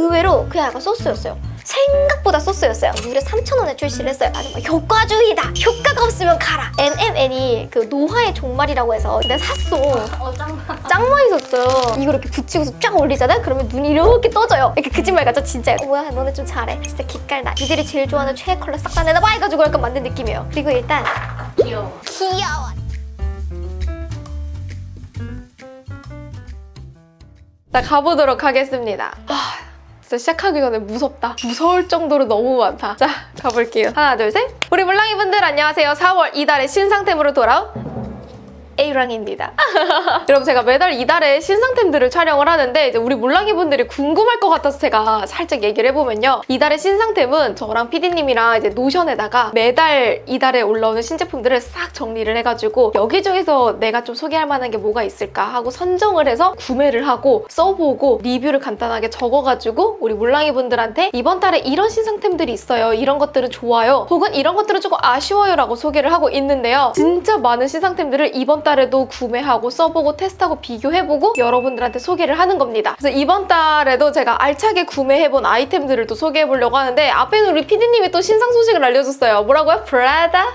의외로 그냥 약간 소스였어요. 생각보다 소스였어요. 무려 3,000원에 출시를 했어요. 아주 막 효과주의다. 효과가 없으면 가라. NMN이 그 노화의 종말이라고 해서 내가 샀어. 짱 맛있었어요. 이거 이렇게 붙이고서 쫙 올리잖아요? 그러면 눈이 이렇게 떠져요. 이렇게 거짓말 같죠? 진짜. 뭐야, 너네 좀 잘해. 진짜 기깔나. 니들이 제일 좋아하는 최애 컬러 싹 다 내놔봐 해가지고 약간 만든 느낌이에요. 그리고 일단 귀여워. 나 가보도록 하겠습니다. 진짜 시작하기 전에 무섭다. 무서울 정도로 너무 많다. 자, 가볼게요. 하나, 둘, 셋. 우리 물랑이 분들 안녕하세요. 4월 이달의 신상템으로 돌아온 A랑입니다. 여러분, 제가 매달 이달에 신상템들을 촬영을 하는데 이제 우리 물랑이 분들이 궁금할 것 같아서 제가 살짝 얘기를 해보면요. 이달의 신상템은 저랑 PD님이랑 이제 노션에다가 매달 이달에 올라오는 신제품들을 싹 정리를 해가지고 여기 중에서 내가 좀 소개할 만한 게 뭐가 있을까 하고 선정을 해서 구매를 하고 써보고 리뷰를 간단하게 적어가지고 우리 물랑이 분들한테 이번 달에 이런 신상템들이 있어요. 이런 것들은 좋아요. 혹은 이런 것들은 조금 아쉬워요 라고 소개를 하고 있는데요. 진짜 많은 신상템들을 이번 달에도 구매하고 써보고 테스트하고 비교해보고 여러분들한테 소개를 하는 겁니다. 그래서 이번 달에도 제가 알차게 구매해본 아이템들을 또 소개해보려고 하는데 앞에는 우리 PD님이 또 신상 소식을 알려줬어요. 뭐라고요? 프라다?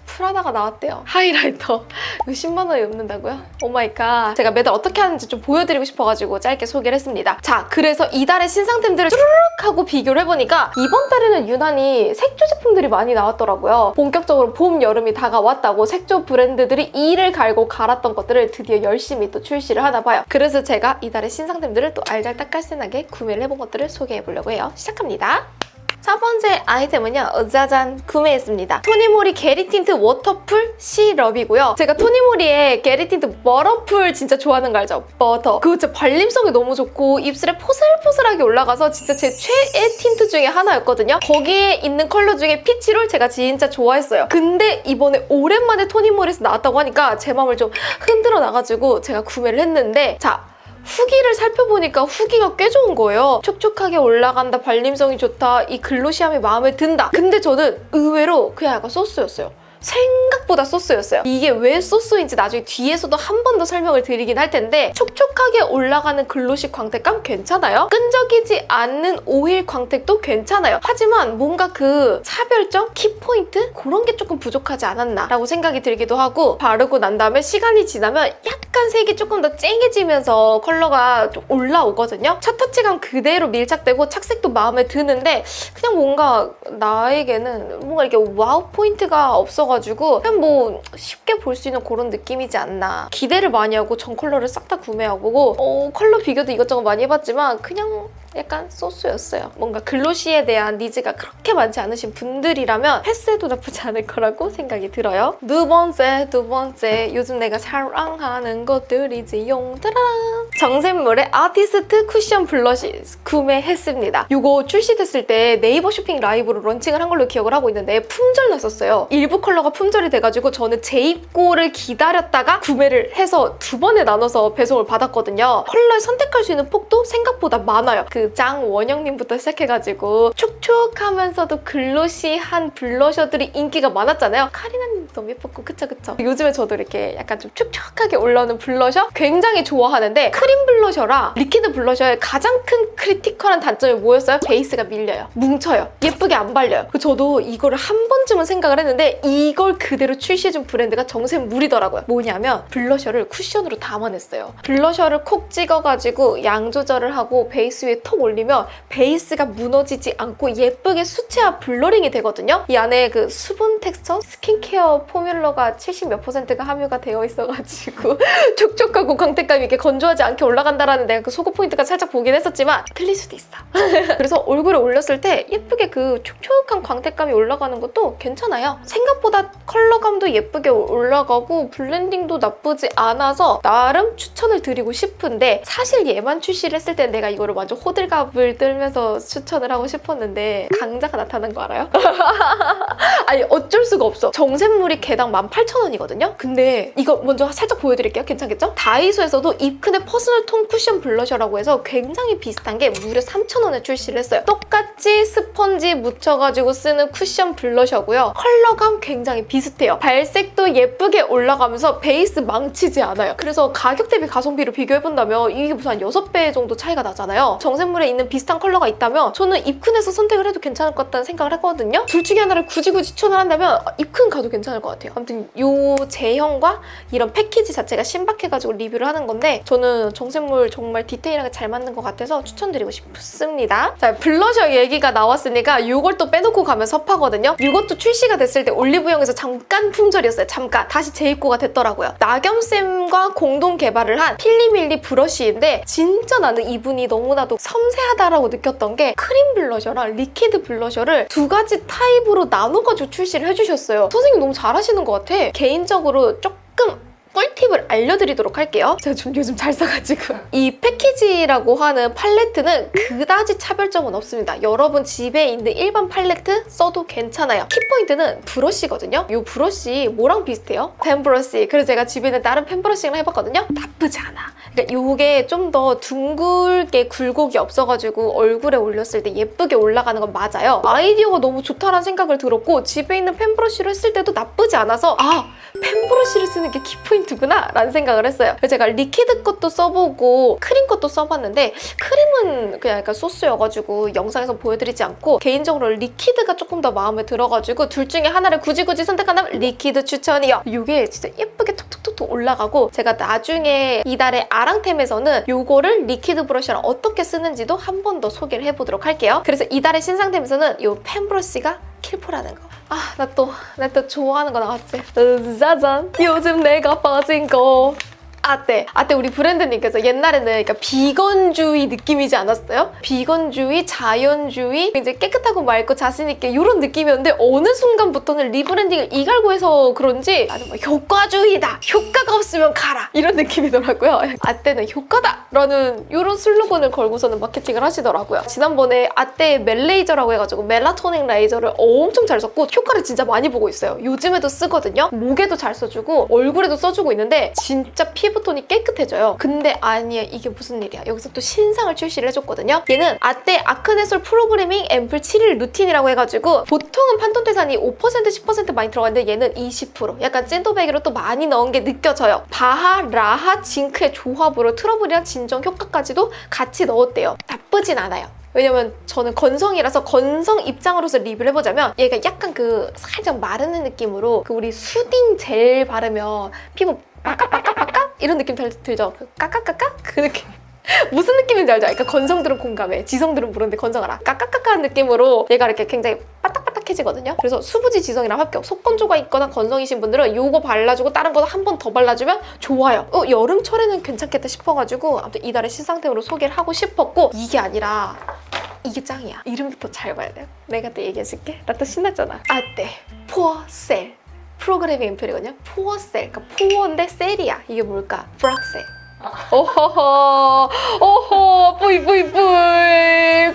프라다가 나왔대요. 하이라이터. 이거 10만 원이 넘는다고요? 오마이갓. 제가 매달 어떻게 하는지 좀 보여드리고 싶어가지고 짧게 소개를 했습니다. 자, 그래서 이달의 신상템들을 쭈르륵 하고 비교를 해보니까 이번 달에는 유난히 색조 제품들이 많이 나왔더라고요. 본격적으로 봄, 여름이 다가왔다고 색조 브랜드들이 이를 갈고 갈았던 것들을 드디어 열심히 또 출시를 하나 봐요. 그래서 제가 이달의 신상템들을 또 알잘딱깔센하게 구매를 해본 것들을 소개해보려고 해요. 시작합니다. 첫 번째 아이템은요, 짜잔, 구매했습니다. 토니모리 게리 틴트 워터풀 시럽이고요. 제가 토니모리의 게리 틴트 버터풀 진짜 좋아하는 거 알죠? 버터. 그거 진짜 발림성이 너무 좋고 입술에 포슬포슬하게 올라가서 진짜 제 최애 틴트 중에 하나였거든요. 거기에 있는 컬러 중에 피치롤 제가 진짜 좋아했어요. 근데 이번에 오랜만에 토니모리에서 나왔다고 하니까 제 마음을 좀 흔들어 놔가지고 제가 구매를 했는데, 자, 후기를 살펴보니까 후기가 꽤 좋은 거예요. 촉촉하게 올라간다, 발림성이 좋다, 이 글로시함이 마음에 든다. 근데 저는 의외로 그냥 약간 소스였어요. 생각보다 소스였어요. 이게 왜 소스인지 나중에 뒤에서도 한 번 더 설명을 드리긴 할 텐데 촉촉하게 올라가는 글로시 광택감 괜찮아요. 끈적이지 않는 오일 광택도 괜찮아요. 하지만 뭔가 그 차별점? 키포인트? 그런 게 조금 부족하지 않았나 라고 생각이 들기도 하고, 바르고 난 다음에 시간이 지나면 약간 색이 조금 더 쨍해지면서 컬러가 좀 올라오거든요. 첫 터치감 그대로 밀착되고 착색도 마음에 드는데 그냥 뭔가 나에게는 뭔가 이렇게 와우 포인트가 없어가지고 그냥 뭐 쉽게 볼 수 있는 그런 느낌이지 않나. 기대를 많이 하고 전 컬러를 싹 다 구매하고 컬러 비교도 이것저것 많이 해봤지만 그냥 약간 소스였어요. 뭔가 글로시에 대한 니즈가 그렇게 많지 않으신 분들이라면 패스해도 나쁘지 않을 거라고 생각이 들어요. 두 번째 요즘 내가 사랑하는 것들이지용. 따라란! 정샘물의 아티스트 쿠션 블러시 구매했습니다. 이거 출시됐을 때 네이버 쇼핑 라이브로 런칭을 한 걸로 기억을 하고 있는데 품절 났었어요. 일부 컬러가 품절이 돼가지고 저는 재입고를 기다렸다가 구매를 해서 2번에 나눠서 배송을 받았거든요. 컬러를 선택할 수 있는 폭도 생각보다 많아요. 그 짱 원영님부터 시작해가지고 촉촉하면서도 글로시한 블러셔들이 인기가 많았잖아요. 카리나님 너무 예뻤고 그쵸. 요즘에 저도 이렇게 약간 좀 촉촉하게 올라오는 블러셔 굉장히 좋아하는데, 크림 블러셔랑 리퀴드 블러셔의 가장 큰 크리티컬한 단점이 뭐였어요? 베이스가 밀려요. 뭉쳐요. 예쁘게 안 발려요. 저도 이거를 한 번쯤은 생각을 했는데 이걸 그대로 출시해준 브랜드가 정샘물이더라고요. 뭐냐면 블러셔를 쿠션으로 담아냈어요. 블러셔를 콕 찍어가지고 양 조절을 하고 베이스 위에 톡 올리면 베이스가 무너지지 않고 예쁘게 수채화 블러링이 되거든요. 이 안에 그 수분 텍스처, 스킨케어 포뮬러가 70몇 %가 함유가 되어 있어가지고 촉촉하고 광택감이 이렇게 건조하지 않게 올라간다라는 내가 그 소구 포인트가 살짝 보긴 했었지만 틀릴 수도 있어. 그래서 얼굴에 올렸을 때 예쁘게 그 촉촉한 광택감이 올라가는 것도 괜찮아요. 생각보다 컬러감도 예쁘게 올라가고 블렌딩도 나쁘지 않아서 나름 추천을 드리고 싶은데, 사실 얘만 출시를 했을 때 내가 이거를 완전 호들갑을 떨면서 추천을 하고 싶었는데 강자가 나타난 거 알아요? 아니 어쩔 수가 없어. 정샘물이 개당 18,000원이거든요? 근데 이거 먼저 살짝 보여드릴게요. 괜찮겠죠? 다이소에서도 입큰의 퍼스널 톤 쿠션 블러셔라고 해서 굉장히 비슷한 게 무려 3,000원에 출시를 했어요. 똑같이 스펀지 묻혀가지고 쓰는 쿠션 블러셔고요. 컬러감 굉장히 비슷해요. 발색도 예쁘게 올라가면서 베이스 망치지 않아요. 그래서 가격 대비 가성비로 비교해본다면 이게 무슨 한 6배 정도 차이가 나잖아요. 정샘물 정샘물에 있는 비슷한 컬러가 있다면 저는 입큰에서 선택을 해도 괜찮을 것 같다는 생각을 했거든요. 둘 중에 하나를 굳이 추천을 한다면 입큰 가도 괜찮을 것 같아요. 아무튼 요 제형과 이런 패키지 자체가 신박해가지고 리뷰를 하는 건데 저는 정샘물 정말 디테일하게 잘 만든 것 같아서 추천드리고 싶습니다. 자, 블러셔 얘기가 나왔으니까 이걸 또 빼놓고 가면 섭하거든요. 이것도 출시가 됐을 때 올리브영에서 잠깐 품절이었어요. 잠깐. 다시 재입고가 됐더라고요. 나겸쌤과 공동 개발을 한 필리밀리 브러쉬인데 진짜 나는 이분이 너무나도 섬세하다라고 느꼈던 게 크림 블러셔랑 리퀴드 블러셔를 두 가지 타입으로 나눠가지고 출시를 해주셨어요. 선생님 너무 잘하시는 것 같아. 개인적으로 조금 꿀팁을 알려드리도록 할게요. 제가 좀 요즘 잘 써가지고. 이 패키지라고 하는 팔레트는 그다지 차별점은 없습니다. 여러분 집에 있는 일반 팔레트 써도 괜찮아요. 키포인트는 브러쉬거든요. 이 브러쉬 뭐랑 비슷해요? 펜 브러쉬. 그래서 제가 집에 있는 다른 펜 브러쉬를 해봤거든요. 나쁘지 않아. 그러니까 이게 좀 더 둥글게 굴곡이 없어가지고 얼굴에 올렸을 때 예쁘게 올라가는 건 맞아요. 아이디어가 너무 좋다라는 생각을 들었고 집에 있는 펜 브러쉬를 했을 때도 나쁘지 않아서 펜 브러쉬를 쓰는 게 키포인트구나 라는 생각을 했어요. 그래서 제가 리퀴드 것도 써보고 크림 것도 써봤는데 크림은 그냥 약간 소스여가지고 영상에서 보여드리지 않고 개인적으로 리퀴드가 조금 더 마음에 들어가지고 둘 중에 하나를 굳이 선택한다면 리퀴드 추천이요. 이게 진짜 예쁘게 톡톡톡톡 올라가고 제가 나중에 이달의 아랑템에서는 이거를 리퀴드 브러쉬랑 어떻게 쓰는지도 한 번 더 소개를 해보도록 할게요. 그래서 이달의 신상템에서는 이 펜 브러쉬가 킬포라는 거. 나 또 좋아하는 거 나왔지. 짜잔! 요즘 내가 빠진 거. 아떼 우리 브랜드님께서 옛날에는 그러니까 비건주의 느낌이지 않았어요? 비건주의, 자연주의, 이제 깨끗하고 맑고 자신있게 이런 느낌이었는데 어느 순간부터는 리브랜딩을 이갈고 해서 그런지 나는 뭐 효과주의다! 효과가 없으면 가라! 이런 느낌이더라고요. 아떼는 효과다! 라는 이런 슬로건을 걸고서는 마케팅을 하시더라고요. 지난번에 아떼의 멜레이저라고 해가지고 멜라토닌 레이저를 엄청 잘 썼고 효과를 진짜 많이 보고 있어요. 요즘에도 쓰거든요. 목에도 잘 써주고 얼굴에도 써주고 있는데 진짜 피부톤이 깨끗해져요. 근데 아니야, 이게 무슨 일이야. 여기서 또 신상을 출시를 해줬거든요. 얘는 아떼 아크네솔 프로그래밍 앰플 7일 루틴이라고 해가지고 보통은 판톤 대산이 5% 10% 많이 들어가는데 얘는 20% 약간 찐도배기로 또 많이 넣은 게 느껴져요. 바하, 라하, 징크의 조합으로 트러블이랑 진정 효과까지도 같이 넣었대요. 나쁘진 않아요. 왜냐면 저는 건성이라서 건성 입장으로서 리뷰를 해보자면 얘가 약간 그 살짝 마르는 느낌으로 그 우리 수딩 젤 바르면 피부 빠까빠까빠까 이런 느낌 들죠? 그 까까까까? 그 느낌. 무슨 느낌인지 알죠? 그러니까 건성들은 공감해. 지성들은 모르는데 건성 알아. 까까까까한 느낌으로 얘가 이렇게 굉장히 빠딱빠딱해지거든요. 그래서 수부지 지성이랑 합격. 속건조가 있거나 건성이신 분들은 요거 발라주고 다른 거 한 번 더 발라주면 좋아요. 여름철에는 괜찮겠다 싶어가지고 아무튼 이달의 신상템으로 소개를 하고 싶었고 이게 아니라 이게 짱이야. 이름부터 잘 봐야 돼요. 내가 또 얘기해줄게. 나 또 신났잖아. 아떼 포어셀 프로그래밍 앰플이거든요. 포어셀. 그러니까 포어인데 셀이야. 이게 뭘까? 브락셀. 오호호 뿌이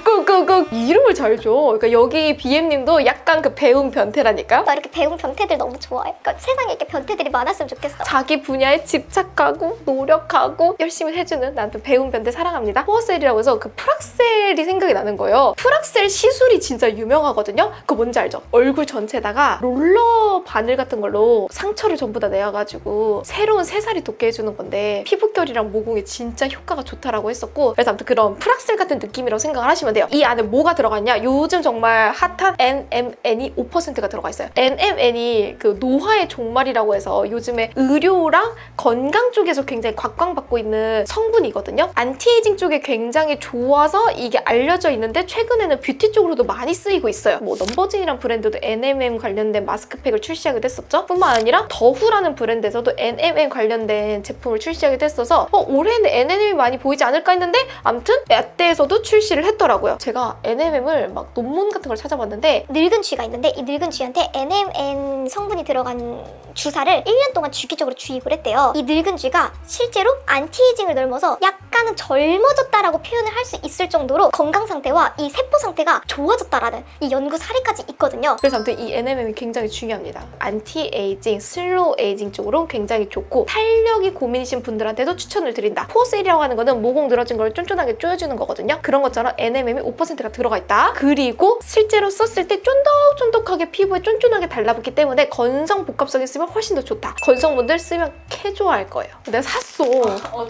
꾹꾹꾹 이름을 잘 줘. 그러니까 여기 BM님도 약간 그 배움 변태라니까. 나 이렇게 배운 변태들 너무 좋아해. 그러니까 세상에 이렇게 변태들이 많았으면 좋겠어. 자기 분야에 집착하고 노력하고 열심히 해주는 나한테 배운 변태 사랑합니다. 포어셀이라고 해서 그 프락셀이 생각이 나는 거예요. 프락셀 시술이 진짜 유명하거든요. 그거 뭔지 알죠? 얼굴 전체에다가 롤러 바늘 같은 걸로 상처를 전부 다 내어가지고 새로운 새살이 돋게 해주는 건데 피부결이랑 모공에 진짜 효과가 좋다라고 했었고 그래서 아무튼 그런 프락셀 같은 느낌이라고 생각을 하시면 돼요. 이 안에 뭐가 들어갔냐? 요즘 정말 핫한 NMN이 5%가 들어가 있어요. NMN이 그 노화의 종말이라고 해서 요즘에 의료랑 건강 쪽에서 굉장히 곽광받고 있는 성분이거든요. 안티에이징 쪽에 굉장히 좋아서 이게 알려져 있는데 최근에는 뷰티 쪽으로도 많이 쓰이고 있어요. 뭐 넘버진이란 브랜드도 NMN 관련된 마스크팩을 출시하기도 했었죠. 뿐만 아니라 더후라는 브랜드에서도 NMN 관련된 제품을 출시하기도 했어서 올해는 NMM이 많이 보이지 않을까 했는데 아무튼 아떼에서도 출시를 했더라고요. 제가 NMM을 막 논문 같은 걸 찾아봤는데 늙은 쥐가 있는데 이 늙은 쥐한테 NMN 성분이 들어간 주사를 1년 동안 주기적으로 주입을 했대요. 이 늙은 쥐가 실제로 안티에이징을 넘어서 약간은 젊어졌다라고 표현을 할 수 있을 정도로 건강 상태와 이 세포 상태가 좋아졌다라는 이 연구 사례까지 있거든요. 그래서 아무튼 이 NMM이 굉장히 중요합니다. 안티에이징, 슬로우 에이징 쪽으로는 굉장히 좋고 탄력이 고민이신 분들한테도 추천을 드린다. 포어셀이라고 하는 거는 모공 늘어진 걸 쫀쫀하게 조여주는 거거든요. 그런 것처럼 NMM이 5%가 들어가 있다. 그리고 실제로 썼을 때 쫀득쫀득하게 피부에 쫀쫀하게 달라붙기 때문에 건성 복합성이 쓰면 훨씬 더 좋다. 건성분들 쓰면 개 좋아할 거예요. 내가 샀어.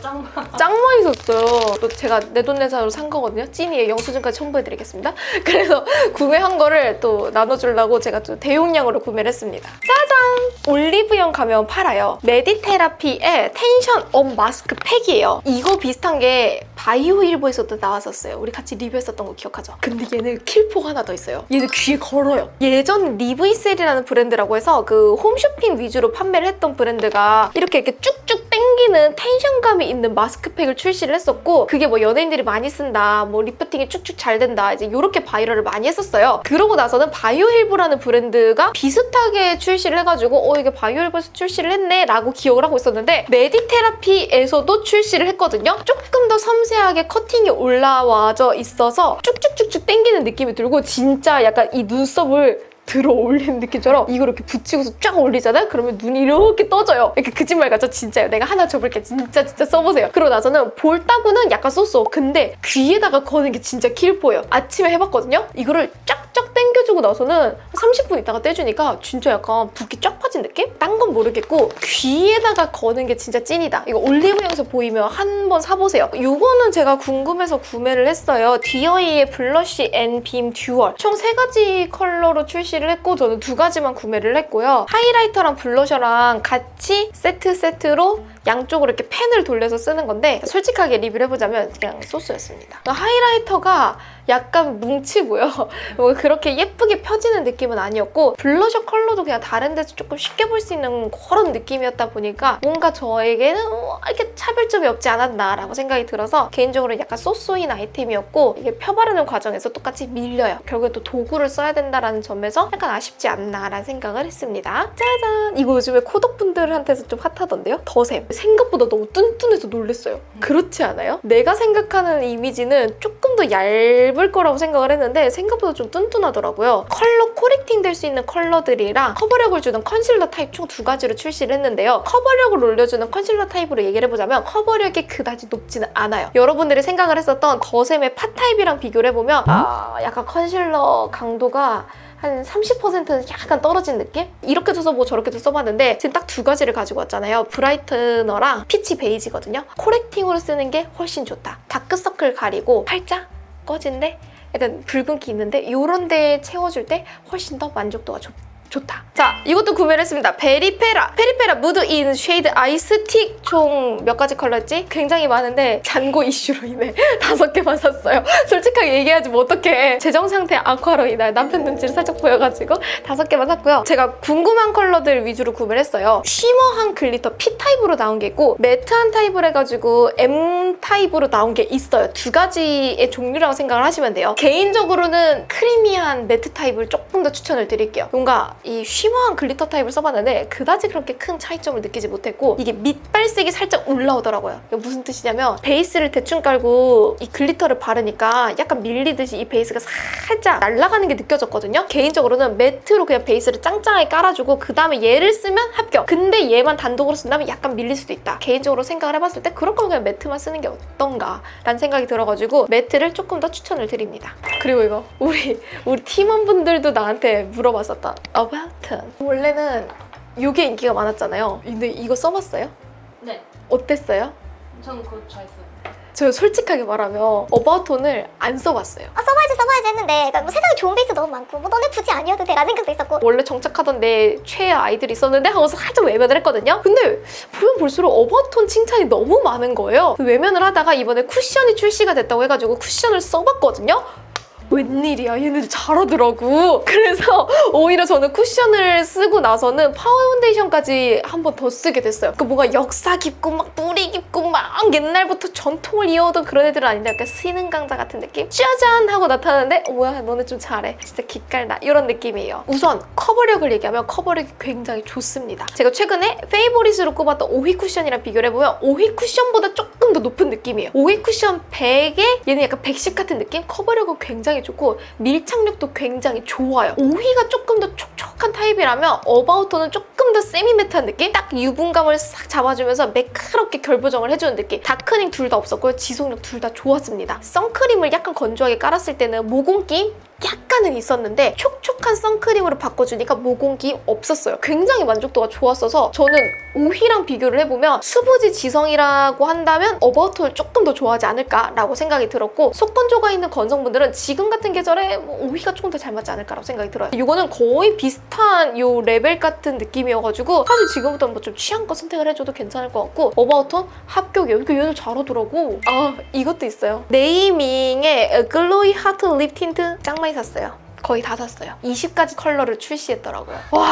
짱. 짱 많이 샀어요. 또 제가 내돈내산으로 산 거거든요. 찐이에 영수증까지 첨부해드리겠습니다. 그래서 구매한 거를 또 나눠주려고 제가 또 대용량으로 구매를 했습니다. 짜잔! 올리브영 가면 팔아요. 메디테라피의 텐션 업 마스크 팩이에요. 이거 비슷한 게 바이오일보에서도 나왔었어요. 우리 같이 리뷰했었던 거 기억하죠? 근데 얘는 킬포가 하나 더 있어요. 얘는 귀에 걸어요. 예전 리브이셀이라는 브랜드라고 해서 그 홈쇼핑 위주로 판매를 했던 브랜드가 이렇게 쭉쭉 당기는 텐션감이 있는 마스크팩을 출시를 했었고, 그게 뭐 연예인들이 많이 쓴다, 뭐 리프팅이 쭉쭉 잘 된다, 이제 이렇게 바이럴을 많이 했었어요. 그러고 나서는 바이오헬브라는 브랜드가 비슷하게 출시를 해가지고 이게 바이오헬브에서 출시를 했네 라고 기억을 하고 있었는데, 메디테라피에서도 출시를 했거든요. 조금 더 섬세하게 커팅이 올라와져 있어서 쭉쭉쭉쭉 당기는 느낌이 들고, 진짜 약간 이 눈썹을 들어 올리는 느낌처럼 이걸 이렇게 붙이고서 쫙 올리잖아요? 그러면 눈이 이렇게 떠져요. 이렇게 거짓말 같죠? 진짜요. 내가 하나 줘볼게. 진짜 써보세요. 그러고 나서는 볼 따구는 약간 쏘쏘. 근데 귀에다가 거는 게 진짜 킬포예요. 아침에 해봤거든요? 이거를 쫙쫙 당겨주고 나서는 30분 있다가 떼주니까 진짜 약간 붓기 쫙 빠진 느낌? 딴 건 모르겠고 귀에다가 거는 게 진짜 찐이다. 이거 올리브영에서 보이면 한번 사보세요. 이거는 제가 궁금해서 구매를 했어요. 디어이의 블러쉬 앤 빔 듀얼. 총 3가지 컬러로 출시를 했고, 저는 2가지만 구매를 했고요. 하이라이터랑 블러셔랑 같이 세트로 양쪽으로 이렇게 펜을 돌려서 쓰는 건데, 솔직하게 리뷰를 해보자면 그냥 소스였습니다. 하이라이터가 약간 뭉치고요. 뭐 그렇게 예쁘게 펴지는 느낌은 아니었고, 블러셔 컬러도 그냥 다른 데서 조금 쉽게 볼 수 있는 그런 느낌이었다 보니까 뭔가 저에게는 이렇게 차별점이 없지 않았나라고 생각이 들어서 개인적으로 약간 쏘쏘인 아이템이었고, 이게 펴바르는 과정에서 똑같이 밀려요. 결국에 또 도구를 써야 된다는 점에서 약간 아쉽지 않나라는 생각을 했습니다. 짜잔! 이거 요즘에 코덕분들한테서 좀 핫하던데요? 더샘. 생각보다 너무 뚠뚠해서 놀랬어요. 그렇지 않아요? 내가 생각하는 이미지는 조금 더 얇을 거라고 생각을 했는데 생각보다 좀 뚠뚠하더라고요. 컬러 코렉팅 될 수 있는 컬러들이랑 커버력을 주는 컨실러 타입 총 2가지로 출시를 했는데요. 커버력을 올려주는 컨실러 타입으로 얘기를 해보자면 커버력이 그다지 높지는 않아요. 여러분들이 생각을 했었던 거샘의 파 타입이랑 비교를 해보면 약간 컨실러 강도가 한 30%는 약간 떨어진 느낌? 이렇게도 써보고 저렇게도 써봤는데 지금 딱 2가지를 가지고 왔잖아요. 브라이트너랑 피치 베이지거든요. 코렉팅으로 쓰는 게 훨씬 좋다. 다크서클 가리고 팔자 꺼진데 약간 붉은기 있는데 이런 데에 채워줄 때 훨씬 더 만족도가 좋다. 자, 이것도 구매를 했습니다. 페리페라 무드 인 쉐이드 아이 스틱. 총 몇 가지 컬러였지? 굉장히 많은데 잔고 이슈로 인해 5개만 샀어요. 솔직하게 얘기하지 뭐 어떡해. 재정 상태 악화로 인해 남편 눈치를 살짝 보여가지고 5개만 샀고요. 제가 궁금한 컬러들 위주로 구매를 했어요. 쉬머한 글리터 P 타입으로 나온 게 있고, 매트한 타입을 해가지고 M 타입으로 나온 게 있어요. 2가지의 종류라고 생각을 하시면 돼요. 개인적으로는 크리미한 매트 타입을 조금 더 추천을 드릴게요. 뭔가 이 쉬머한 글리터 타입을 써봤는데 그다지 그렇게 큰 차이점을 느끼지 못했고, 이게 밑발색이 살짝 올라오더라고요. 이게 무슨 뜻이냐면 베이스를 대충 깔고 이 글리터를 바르니까 약간 밀리듯이 이 베이스가 살짝 날아가는 게 느껴졌거든요. 개인적으로는 매트로 그냥 베이스를 짱짱하게 깔아주고 그 다음에 얘를 쓰면 합격. 근데 얘만 단독으로 쓴다면 약간 밀릴 수도 있다. 개인적으로 생각을 해봤을 때 그럴 거면 그냥 매트만 쓰는 게 어떤가 라는 생각이 들어가지고 매트를 조금 더 추천을 드립니다. 그리고 이거 우리 팀원분들도 나한테 물어봤었던 어바웃턴. 원래는 이게 인기가 많았잖아요. 근데 이거 써봤어요? 네. 어땠어요? 저는 그거 잘 써요. 저 솔직하게 말하면 어바웃톤을 안 써봤어요. 써봐야지 했는데 그러니까 뭐 세상에 좋은 베이스 너무 많고 뭐 너네 굳이 아니어도 돼 라는 생각도 있었고, 원래 정착하던 내 최애 아이들이 있었는데 하고서 살짝 외면을 했거든요. 근데 보면 볼수록 어바웃톤 칭찬이 너무 많은 거예요. 외면을 하다가 이번에 쿠션이 출시가 됐다고 해가지고 쿠션을 써봤거든요. 웬일이야, 얘네들 잘하더라고. 그래서 오히려 저는 쿠션을 쓰고 나서는 파운데이션까지 한 번 더 쓰게 됐어요. 그 뭔가 역사 깊고 막 뿌리 깊고 막 옛날부터 전통을 이어오던 그런 애들은 아닌데 약간 스는 강자 같은 느낌? 짜잔! 하고 나타나는데 뭐야, 너네 좀 잘해. 진짜 기깔나. 이런 느낌이에요. 우선 커버력을 얘기하면 커버력이 굉장히 좋습니다. 제가 최근에 페이보릿으로 꼽았던 5휘 쿠션이랑 비교를 해보면 5휘 쿠션보다 조금 더 높은 느낌이에요. 5휘 쿠션 100에 얘는 약간 110 같은 느낌? 커버력은 굉장히 좋고 밀착력도 굉장히 좋아요. 5휘가 조금 더 촉촉한 타입이라면 어바웃톤은 조금 조금 더 세미매트한 느낌? 딱 유분감을 싹 잡아주면서 매끄럽게 결 보정을 해주는 느낌. 다크닝 둘 다 없었고요. 지속력 둘 다 좋았습니다. 선크림을 약간 건조하게 깔았을 때는 모공기 약간은 있었는데 촉촉한 선크림으로 바꿔주니까 모공기 없었어요. 굉장히 만족도가 좋았어서 저는 오휘랑 비교를 해보면 수부지 지성이라고 한다면 어바웃홀 조금 더 좋아하지 않을까라고 생각이 들었고, 속건조가 있는 건성분들은 지금 같은 계절에 오휘가 조금 더 잘 맞지 않을까라고 생각이 들어요. 이거는 거의 비슷한 요 레벨 같은 느낌이어가지고 사실 지금부터는 뭐 좀 취향껏 선택을 해줘도 괜찮을 것 같고, 어바웃홀 합격이에요. 이거 얘들 잘하더라고. 아, 이것도 있어요. 네이밍의 글로이 하트 립 틴트 짱 많이 샀어요. 거의 다 샀어요. 20가지 컬러를 출시했더라고요. 와,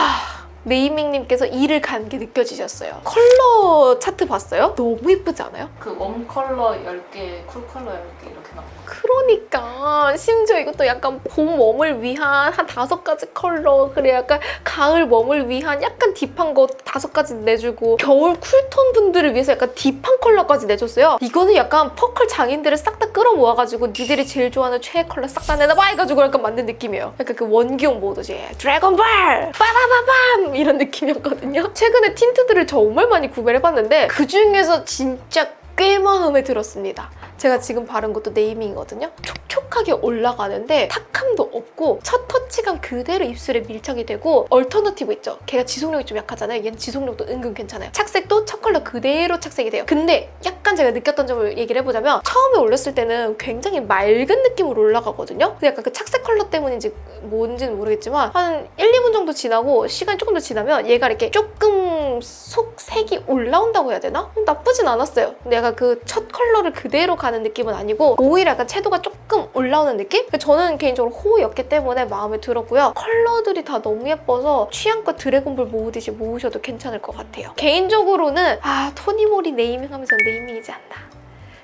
네이밍님께서 일을 간 게 느껴지셨어요. 컬러 차트 봤어요? 너무 예쁘지 않아요? 그 웜 컬러 10개, 쿨 컬러 10개 이렇게 나온 거. 그러니까 심지어 이것도 약간 봄 웜을 위한 한 5가지 컬러, 그래 약간 가을 웜을 위한 약간 딥한 거 5가지 내주고, 겨울 쿨톤 분들을 위해서 약간 딥한 컬러까지 내줬어요. 이거는 약간 퍼컬 장인들을 싹 다 끌어모아가지고 니들이 제일 좋아하는 최애 컬러 싹 다 내놔봐 해가지고 약간 만든 느낌이에요. 약간 그 원기용 모드지. 드래곤볼! 빠바바밤! 이런 느낌이었거든요. 최근에 틴트들을 정말 많이 구매를 해봤는데 그 중에서 진짜 꽤 마음에 들었습니다. 제가 지금 바른 것도 네이밍이거든요. 촉촉하게 올라가는데 탁함도 없고 첫 터치감 그대로 입술에 밀착이 되고, 얼터너티브 있죠? 걔가 지속력이 좀 약하잖아요. 얘는 지속력도 은근 괜찮아요. 착색도 첫 컬러 그대로 착색이 돼요. 근데 약간 제가 느꼈던 점을 얘기를 해보자면, 처음에 올렸을 때는 굉장히 색으로 올라가거든요. 근데 약간 그 착색 컬러 때문인지 뭔지는 모르겠지만 한 1, 2분 정도 지나고 시간이 조금 더 지나면 얘가 이렇게 조금 속색이 올라온다고 해야 되나? 나쁘진 않았어요. 근데 약간 그 첫 컬러를 그대로 가는 느낌은 아니고 오히려 약간 채도가 조금 올라오는 느낌? 저는 개인적으로 호였기 때문에 마음에 들었고요. 컬러들이 다 너무 예뻐서 취향껏 드래곤볼 모으듯이 모으셔도 괜찮을 것 같아요. 개인적으로는 토니모리 네이밍 하면서 네이밍이지 않나.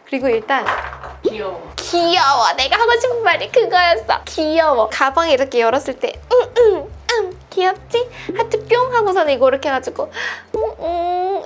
그리고 일단 귀여워. 내가 하고 싶은 말이 그거였어. 귀여워. 가방에 이렇게 열었을 때 귀엽지? 하트 뿅 하고서는 이거 이렇게 해가지고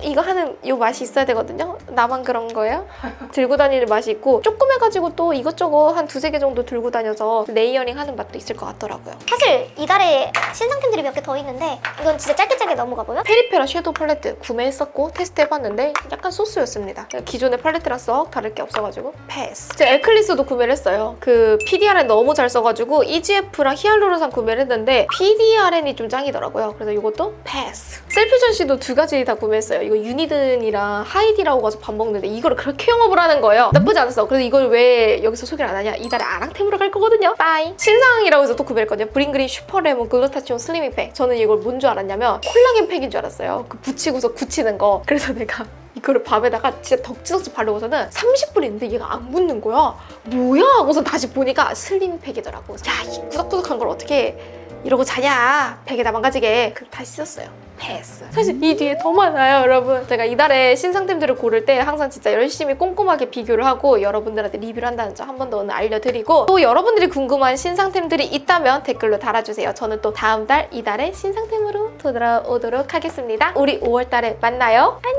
이거 하는 요 맛이 있어야 되거든요. 나만 그런 거예요? 들고 다니는 맛이 있고, 조금 해가지고 또 이것저것 한 2-3개 정도 들고 다녀서 레이어링 하는 맛도 있을 것 같더라고요. 사실 이달에 신상템들이 몇 개 더 있는데 이건 진짜 짧게 넘어가고요. 페리페라 섀도우 팔레트 구매했었고 테스트해봤는데 약간 소스였습니다. 기존의 팔레트랑 썩 다를 게 없어가지고 패스. 제가 에클리스도 구매를 했어요. 그 PDRN 너무 잘 써가지고 EGF랑 히알루론산 구매를 했는데 PDRN이 좀 짱이더라고요. 그래서 이것도 패스. 셀피 전시도 2가지 다 구매했어요. 이거 유니든이랑 하이디라고 가서 밥 먹는데 이거를 그렇게 영업을 하는 거예요. 나쁘지 않았어. 그래서 이걸 왜 여기서 소개를 안 하냐? 이달에 아랑템으로 갈 거거든요. 빠이. 신상이라고 해서 또 구매했거든요. 브링그린 슈퍼레몬 글루타치온 슬리밍 팩. 저는 이걸 뭔 줄 알았냐면 콜라겐 팩인 줄 알았어요. 그 붙이고서 굳히는 거. 그래서 내가 이거를 밥에다가 진짜 덕지덕지 바르고서는 30분 있는데 얘가 안 붙는 거야. 뭐야? 하고서 다시 보니까 슬리밍 팩이더라고. 야, 이 꾸덕꾸덕한 걸 어떻게 이러고 자냐? 팩에다 망가지게. 그럼 다시 씻었어요. 패스. 사실 이 뒤에 더 많아요, 여러분. 제가 이달에 신상템들을 고를 때 항상 진짜 열심히 꼼꼼하게 비교를 하고 여러분들한테 리뷰를 한다는 점 한 번 더 오늘 알려드리고, 또 여러분들이 궁금한 신상템들이 있다면 댓글로 달아주세요. 저는 또 다음 달 이달의 신상템으로 돌아오도록 하겠습니다. 우리 5월달에 만나요. 안녕!